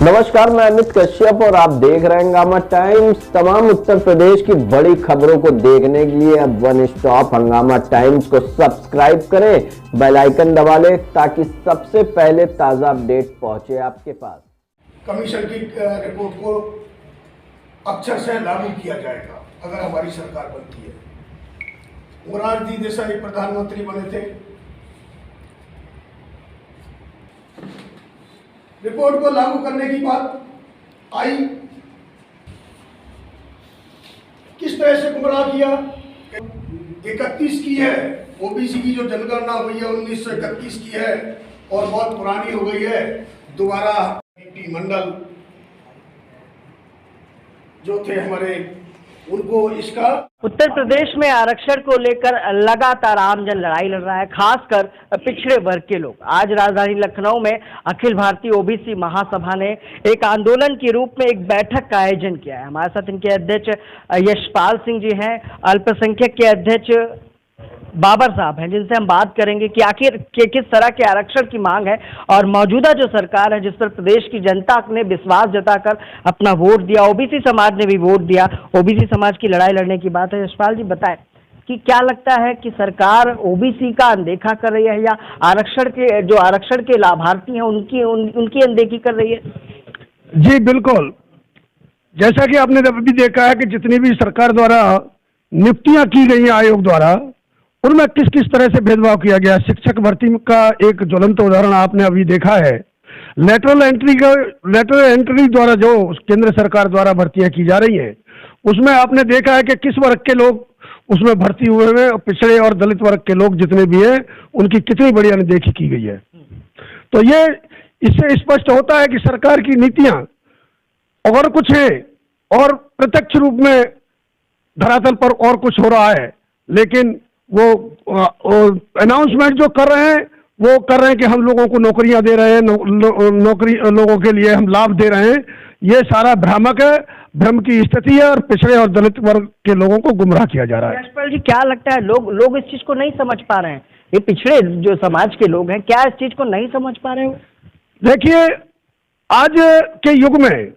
नमस्कार, मैं अमित कश्यप और आप देख रहे हैं हंगामा टाइम्स। तमाम उत्तर प्रदेश की बड़ी खबरों को देखने के लिए अब वन स्टॉप हंगामा टाइम्स को सब्सक्राइब करें, बेल आइकन दबा लें ताकि सबसे पहले ताजा अपडेट पहुंचे आपके पास। कमीशन की रिपोर्ट को अक्षर से लागू किया जाएगा अगर हमारी सरकार बनती है। मोरारजी देसाई प्रधानमंत्री बने थे, रिपोर्ट को लागू करने की बात आई, किस तरह से गुमराह किया। 31 की है, ओबीसी की जो जनगणना हुई है 1931 की है और बहुत पुरानी हो गई है। दोबारा मंडल जो थे हमारे, उनको इसका उत्तर प्रदेश में आरक्षण को लेकर लगातार आमजन लड़ाई लड़ रहा है, खासकर पिछड़े वर्ग के लोग। आज राजधानी लखनऊ में अखिल भारतीय ओबीसी महासभा ने एक आंदोलन के रूप में एक बैठक का आयोजन किया है। हमारे साथ इनके अध्यक्ष यशपाल सिंह जी हैं, अल्पसंख्यक के अध्यक्ष बाबर साहब हैं, जिनसे हम बात करेंगे कि आखिर किस तरह के आरक्षण की मांग है और मौजूदा जो सरकार है जिस पर प्रदेश की जनता ने विश्वास जताकर अपना वोट दिया, ओबीसी समाज ने भी वोट दिया, ओबीसी समाज की लड़ाई लड़ने की बात है। यशपाल जी बताएं कि क्या लगता है कि सरकार ओबीसी का अनदेखा कर रही है या आरक्षण के लाभार्थी हैं उनकी अनदेखी कर रही है? जी बिल्कुल, जैसा कि आपने अभी देखा है कि जितनी भी सरकार द्वारा नियुक्तियां की गई हैं आयोग द्वारा, उनमें किस किस तरह से भेदभाव किया गया। शिक्षक भर्ती का एक ज्वलंत उदाहरण आपने अभी देखा है। लेटरल एंट्री द्वारा जो केंद्र सरकार द्वारा भर्तियां की जा रही हैं, उसमें आपने देखा है कि किस वर्ग के लोग उसमें भर्ती हुए हैं और पिछड़े और दलित वर्ग के लोग जितने भी हैं उनकी कितनी बड़ी अनदेखी की गई है। तो ये इससे स्पष्ट होता है कि सरकार की नीतियां और कुछ है और प्रत्यक्ष रूप में धरातल पर और कुछ हो रहा है, लेकिन वो अनाउंसमेंट जो कर रहे हैं वो कर रहे हैं कि हम लोगों को नौकरियां दे रहे हैं, नौकरी लोगों के लिए हम लाभ दे रहे हैं। ये सारा भ्रामक है, भ्रम की स्थिति है और पिछड़े और दलित वर्ग के लोगों को गुमराह किया जा रहा है। यशपाल जी, क्या लगता है लोग इस चीज को नहीं समझ पा रहे हैं? ये पिछड़े जो समाज के लोग हैं, क्या इस चीज को नहीं समझ पा रहे हो? देखिए, आज के युग में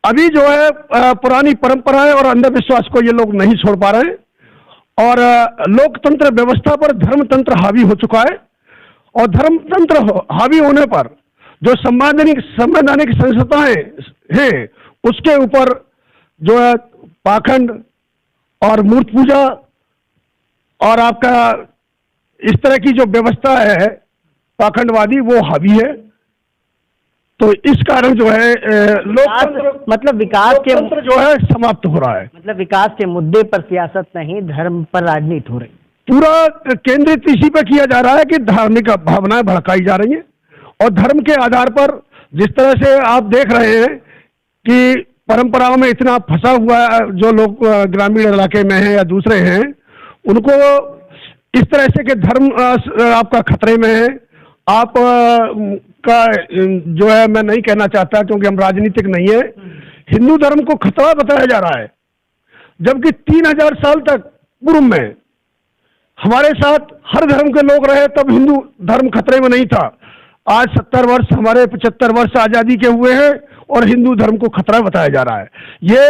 अभी जो है पुरानी परंपराएं और अंधविश्वास को ये लोग नहीं छोड़ पा रहे हैं और लोकतंत्र व्यवस्था पर धर्मतंत्र हावी हो चुका है और धर्मतंत्र हावी होने पर जो संवैधानिक संस्थाएं हैं उसके ऊपर जो है पाखंड और मूर्त पूजा और आपका इस तरह की जो व्यवस्था है पाखंडवादी वो हावी है। तो इस कारण जो है लोकतंत्र विकास के जो है समाप्त हो रहा है। विकास के मुद्दे पर सियासत नहीं, धर्म पर राजनीति हो रही। पूरा केंद्रित इसी पर किया जा रहा है कि धार्मिक भावनाएं भड़काई जा रही हैं और धर्म के आधार पर जिस तरह से आप देख रहे हैं कि परंपराओं में इतना फंसा हुआ है, जो लोग ग्रामीण इलाके में हैं या दूसरे हैं, उनको इस तरह से कि धर्म आपका खतरे में है। आप का जो है मैं नहीं कहना चाहता क्योंकि हम राजनीतिक नहीं है, हिंदू धर्म को खतरा बताया जा रहा है, जबकि 3000 साल तक पूर्व में हमारे साथ हर धर्म के लोग रहे, तब हिंदू धर्म खतरे में नहीं था। आज 70 वर्ष हमारे 75 वर्ष आज़ादी के हुए हैं और हिंदू धर्म को खतरा बताया जा रहा है। ये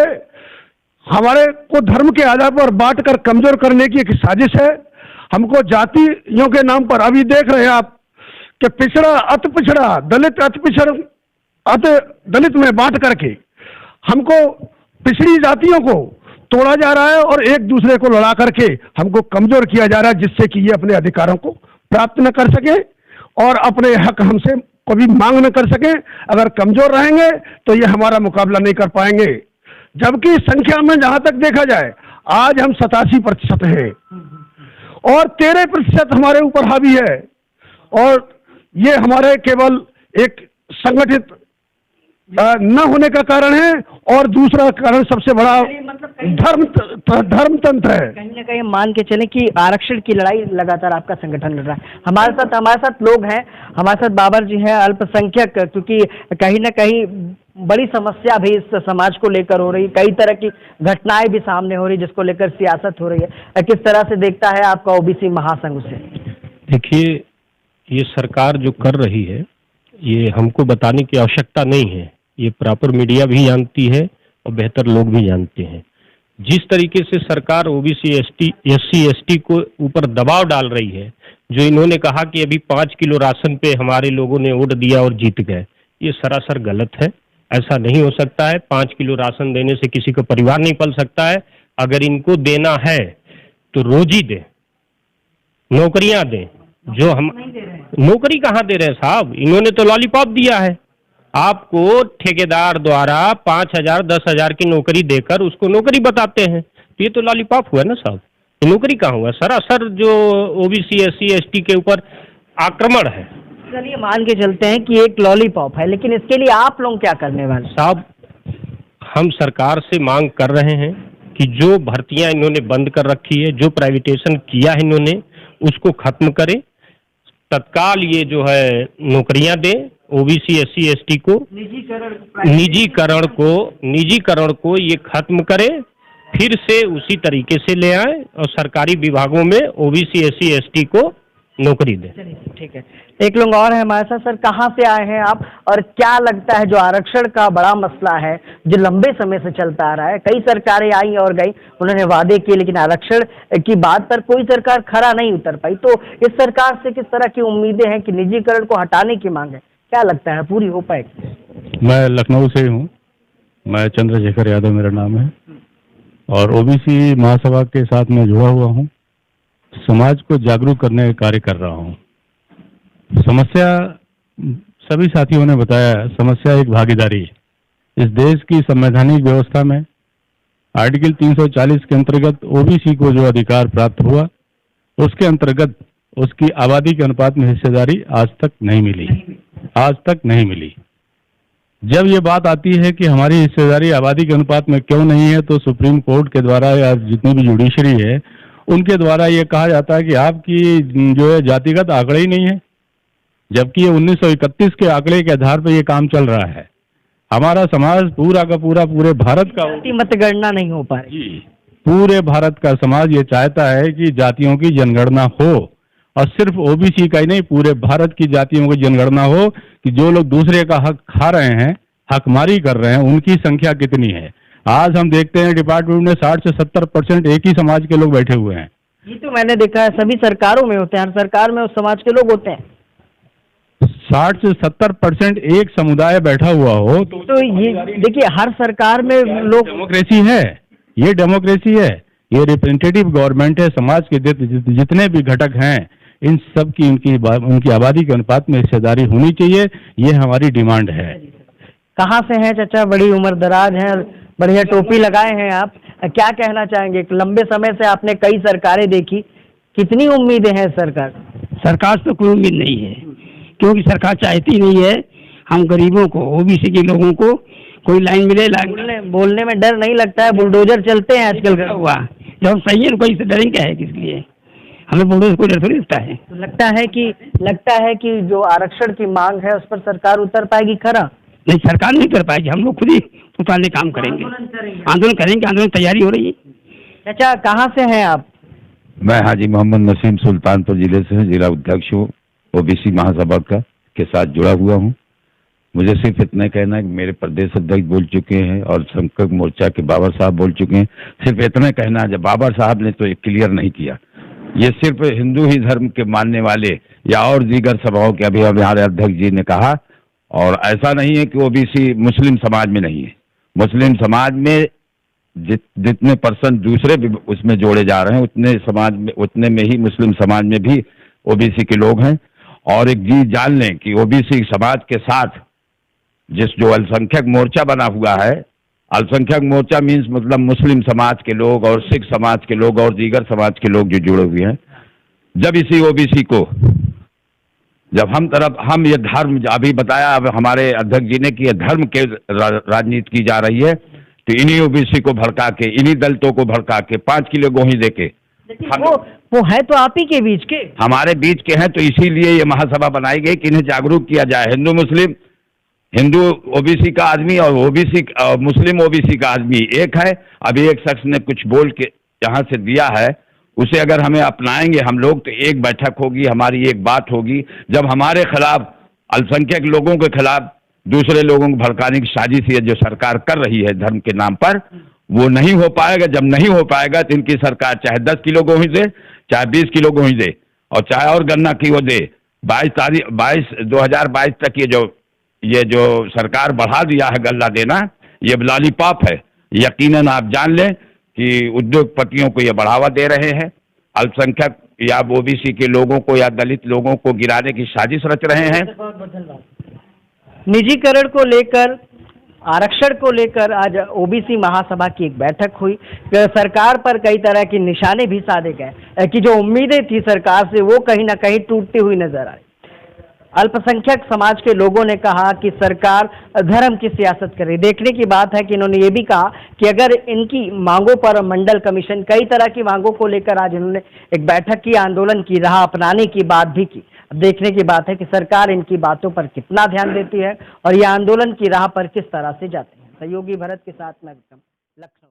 हमारे को धर्म के आधार पर बांट कर कमजोर करने की एक साजिश है। हमको जातियों के नाम पर अभी देख रहे हैं आप कि पिछड़ा अति पिछड़ा दलित अति दलित में बांट करके हमको पिछड़ी जातियों को तोड़ा जा रहा है और एक दूसरे को लड़ा करके हमको कमजोर किया जा रहा है, जिससे कि ये अपने अधिकारों को प्राप्त न कर सके और अपने हक हमसे कभी मांग न कर सके। अगर कमजोर रहेंगे तो ये हमारा मुकाबला नहीं कर पाएंगे। जबकि संख्या में जहां तक देखा जाए आज हम 87% हैं और 13% हमारे ऊपर हावी है और ये हमारे केवल एक संगठित न होने का कारण है और दूसरा कारण सबसे बड़ा धर्मतंत्र है। कहीं ना कहीं मान के चले कि आरक्षण की लड़ाई लगातार आपका संगठन लड़ रहा है। हमारे साथ लोग हैं, हमारे साथ बाबर जी हैं, अल्पसंख्यक, क्योंकि कहीं ना कहीं बड़ी समस्या भी इस समाज को लेकर हो रही, कई तरह की घटनाएं भी सामने हो रही जिसको लेकर सियासत हो रही है। किस तरह से देखता है आपका ओबीसी महासंघ उसे? देखिए, ये सरकार जो कर रही है ये हमको बताने की आवश्यकता नहीं है ये प्रॉपर मीडिया भी जानती है और बेहतर लोग भी जानते हैं। जिस तरीके से सरकार ओबीसी एससी एसटी को ऊपर दबाव डाल रही है, जो इन्होंने कहा कि अभी 5 किलो राशन पे हमारे लोगों ने वोट दिया और जीत गए, ये सरासर गलत है। ऐसा नहीं हो सकता है। 5 किलो राशन देने से किसी का परिवार नहीं पल सकता है। अगर इनको देना है तो रोजी दें, नौकरियां दें। जो हम नौकरी कहाँ दे रहे हैं साहब? इन्होंने तो लॉलीपॉप दिया है। आपको ठेकेदार द्वारा 5,000 10,000 की नौकरी देकर उसको नौकरी बताते हैं, तो ये तो लॉलीपॉप हुआ ना साहब। ये नौकरी कहाँ हुआ? सरासर जो ओबीसी एससी एसटी के ऊपर आक्रमण है। चलिए मान के चलते हैं कि एक लॉलीपॉप है, लेकिन इसके लिए आप लोग क्या करने वाले? साहब, हम सरकार से मांग कर रहे हैं कि जो भर्तियां इन्होंने बंद कर रखी है, जो प्राइवेटेशन किया है इन्होंने, उसको खत्म करें। तत्काल ये जो है नौकरियां दें ओबीसी एससी एसटी को। निजीकरण को ये खत्म करें, फिर से उसी तरीके से ले आए और सरकारी विभागों में ओबीसी एससी एसटी को नौकरी दें। ठीक है, एक लोग और है हमारे साथ। सर, कहाँ से आए हैं आप और क्या लगता है जो आरक्षण का बड़ा मसला है जो लंबे समय से चलता आ रहा है? कई सरकारें आई और गई, उन्होंने वादे किए, लेकिन आरक्षण की बात पर कोई सरकार खरा नहीं उतर पाई। तो इस सरकार से किस तरह की उम्मीदें हैं कि निजीकरण को हटाने की मांग है? क्या लगता है पूरी हो पाएगी? मैं लखनऊ से हूँ। मैं चंद्रशेखर यादव मेरा नाम है और ओबीसी महासभा के साथ मैं जुड़ा हुआ हूँ। समाज को जागरूक करने का कार्य कर रहा हूँ। समस्या सभी साथियों ने बताया, समस्या एक भागीदारी है। इस देश की संवैधानिक व्यवस्था में आर्टिकल 340 के अंतर्गत ओबीसी को जो अधिकार प्राप्त हुआ, उसके अंतर्गत उसकी आबादी के अनुपात में हिस्सेदारी आज तक नहीं मिली। जब ये बात आती है कि हमारी हिस्सेदारी आबादी के अनुपात में क्यों नहीं है, तो सुप्रीम कोर्ट के द्वारा या जितनी भी जुडिशरी है उनके द्वारा ये कहा जाता है कि आपकी जो है जातिगत आंकड़े ही नहीं है, जबकि ये 1931 के आंकड़े के आधार पर ये काम चल रहा है। हमारा समाज पूरा का पूरा पूरे भारत का मतगणना नहीं हो पा रही। पूरे भारत का समाज ये चाहता है कि जातियों की जनगणना हो, और सिर्फ ओबीसी का ही नहीं, पूरे भारत की जातियों की जनगणना हो कि जो लोग दूसरे का हक खा रहे हैं, हकमारी कर रहे हैं, उनकी संख्या कितनी है। आज हम देखते हैं डिपार्टमेंट में 60 से 70% एक ही समाज के लोग बैठे हुए हैं। ये तो मैंने देखा है, सभी सरकारों में होते हैं, हर सरकार में उस समाज के लोग होते हैं। 60 से 70% एक समुदाय बैठा हुआ हो तो ये देखिए, हर सरकार में लोग, डेमोक्रेसी है, ये डेमोक्रेसी है, ये रिप्रेजेंटेटिव गवर्नमेंट है। समाज के जितने भी घटक हैं, इन सब की उनकी आबादी के अनुपात में हिस्सेदारी होनी चाहिए। ये हमारी डिमांड है। कहाँ से हैं चाचा? बड़ी उम्र दराज हैं, बढ़िया टोपी लगाए हैं आप, क्या कहना चाहेंगे? लंबे समय से आपने कई सरकारें देखी, कितनी उम्मीदें हैं सरकार? सरकार से कोई उम्मीद नहीं है, क्योंकि सरकार चाहती नहीं है हम गरीबों को, ओबीसी के लोगों को कोई लाइन मिले। बोलने में डर नहीं लगता है? बुलडोजर चलते हैं आजकल हुआ, जब हम सही है कोई से डरेंगे है किस लिए? हमें बुलडोजर कोई डर थोड़ी लगता है। तो लगता है कि जो आरक्षण की मांग है उस पर सरकार उतर पाएगी खरा? नहीं, सरकार नहीं कर पाएगी, हम लोग खुद ही उतारने काम करेंगे, आंदोलन करेंगे। आंदोलन तैयारी हो रही है। चाचा, कहाँ से हैं आप? मैं हाजी मोहम्मद नसीम सुल्तानपुर जिले से जिला अध्यक्ष हूँ, ओबीसी महासभा के साथ जुड़ा हुआ हूँ। मुझे सिर्फ इतना कहना है कि मेरे प्रदेश अध्यक्ष बोल चुके हैं और संपर्क मोर्चा के बाबर साहब बोल चुके हैं। सिर्फ इतना कहना है, जब बाबर साहब ने तो ये क्लियर नहीं किया, ये सिर्फ हिंदू ही धर्म के मानने वाले या और दीगर सभाओं के अभी हमारे अध्यक्ष जी ने कहा, और ऐसा नहीं है कि ओबीसी मुस्लिम समाज में नहीं है। मुस्लिम समाज में जितने परसेंट दूसरे भी उसमें जोड़े जा रहे हैं, उतने में ही मुस्लिम समाज में भी ओबीसी के लोग हैं। और एक चीज जान लें कि ओबीसी समाज के साथ जो अल्पसंख्यक मोर्चा बना हुआ है, अल्पसंख्यक मोर्चा मीन्स मतलब मुस्लिम समाज के लोग और सिख समाज के लोग और दीगर समाज के लोग जो जुड़े हुए हैं। जब इसी ओबीसी को जब हम ये धर्म अभी बताया अब हमारे अध्यक्ष जी ने कि ये धर्म के राजनीति की जा रही है, तो इन्हीं ओबीसी को भड़का के, इन्हीं दलितों को भड़का के 5 किलो गेहूं दे के, वो है तो आप ही के बीच के, हमारे बीच के हैं। तो इसीलिए ये महासभा बनाई गई कि इन्हें जागरूक किया जाए। हिंदू मुस्लिम, हिंदू ओबीसी का आदमी और ओबीसी मुस्लिम ओबीसी का आदमी एक है। अभी एक शख्स ने कुछ बोल के यहाँ से दिया है, उसे अगर हमें अपनाएंगे हम लोग तो एक बैठक होगी, हमारी एक बात होगी। जब हमारे खिलाफ, अल्पसंख्यक लोगों के खिलाफ दूसरे लोगों को भड़काने की साजिश ये जो सरकार कर रही है धर्म के नाम पर, वो नहीं हो पाएगा। जब नहीं हो पाएगा तो इनकी सरकार चाहे 10 किलो गेहूं दे, चाहे 20 किलो गेहूं दे, और चाहे और गन्ना की वो दे, 2022 तक ये जो सरकार बढ़ा दिया है गल्ला देना, ये लॉलीपॉप है। यकीनन आप जान लें कि उद्योगपतियों को ये बढ़ावा दे रहे हैं, अल्पसंख्यक या ओबीसी के लोगों को या दलित लोगों को गिराने की साजिश रच रहे हैं। निजीकरण को लेकर, आरक्षण को लेकर आज ओबीसी महासभा की एक बैठक हुई। सरकार पर कई तरह के निशाने भी साधे गए कि जो उम्मीदें थी सरकार से वो कहीं ना कहीं टूटती हुई नजर आई। अल्पसंख्यक समाज के लोगों ने कहा कि सरकार धर्म की सियासत कर रही। देखने की बात है कि इन्होंने ये भी कहा कि अगर इनकी मांगों पर मंडल कमीशन, कई तरह की मांगों को लेकर आज इन्होंने एक बैठक की, आंदोलन की राह अपनाने की बात भी की। अब देखने की बात है कि सरकार इनकी बातों पर कितना ध्यान देती है और ये आंदोलन की राह पर किस तरह से जाते हैं। सहयोगी भरत के साथ मैं विक्रम, लखनऊ।